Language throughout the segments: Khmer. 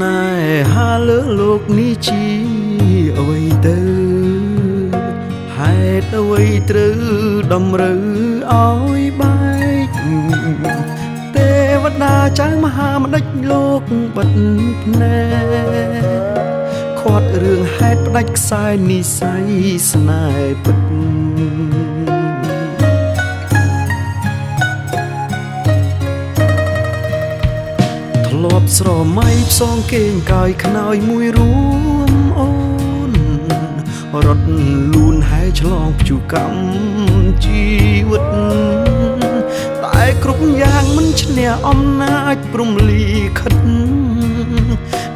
នេហាលើលោកនេះជាអ្វីទៅហេតុអ្វីត្រូវតម្រូវឲ្យបែកទេវតាចៅមហាម្ដេចលោកបិទភ្នែកខាត់រឿងហេតុផ្ដាច់ខ្សែនិស័យស្នេហ៍ពិតធ្លាប់ស្រមៃផ្សងគេងកាយខ្នើយមួយរួមអូនរត់លូនហែឆ្លងព្យុកម្មជីវិតតែគ្រប់យ៉ាងមិនឈ្នះអំណាចព្រំលីខិត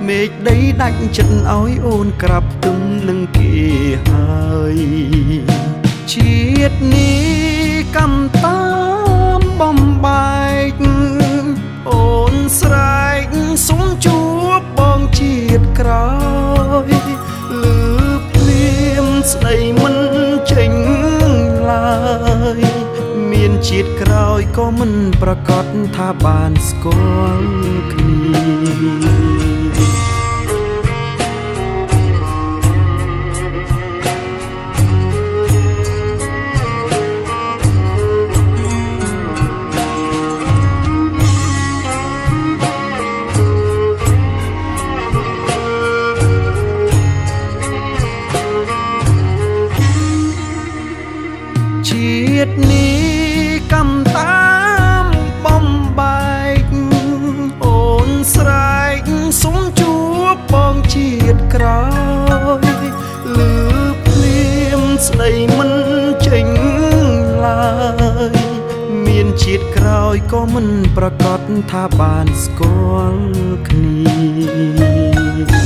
មេឃដីដាច់ចិត្តឲ្យអូនក្រាប់ទឹមនឹងគេហើយជាតិនេះកម្មតាមបំបែកអូនស្រែកសុំជួបបងជាតិក្រោយលឺភ្លៀមស្ដីមិនចេញឡើយមានជាតិក្រោយក៏មិនប្រកាសថាបានស្គាល់គ្នាជាតិនេះកម្មតាមបំបែកអូនស្រែកសុំជួបបងជាតិក្រោយលឺភ្លៀមស្ដីមិនចេញឡើយមានជាតិក្រោយក៏មិនប្រកាសថាបានស្គាល់គ្នា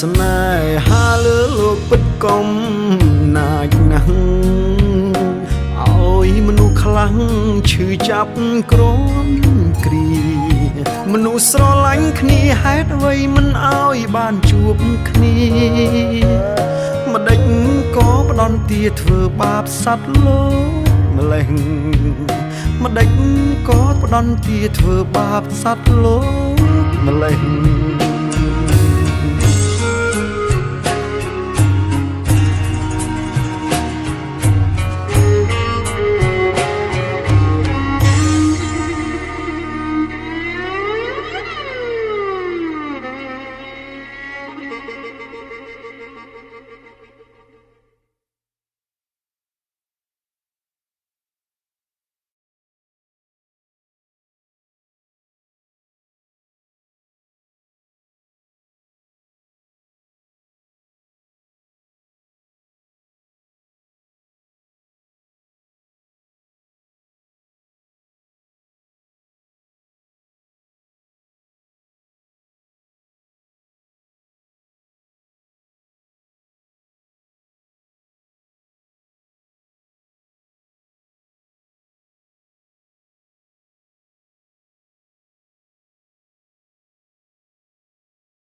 ស្នេហាលើលោកពិតកំណាចណាស់ឲ្យមនុស្សខ្លាំងឈឺចាប់ក្រំគ្រាមនុស្សស្រឡាញ់គ្នាហេតុអ្វីមិនឲ្យបានជួបគ្នាម្ដេចក៏ផ្ដន់ទាធ្វើបាបសត្វលោកម្លេះម្ដេចក៏ផ្ដន់ទាធ្វើបាបសត្វលោកម្លេះ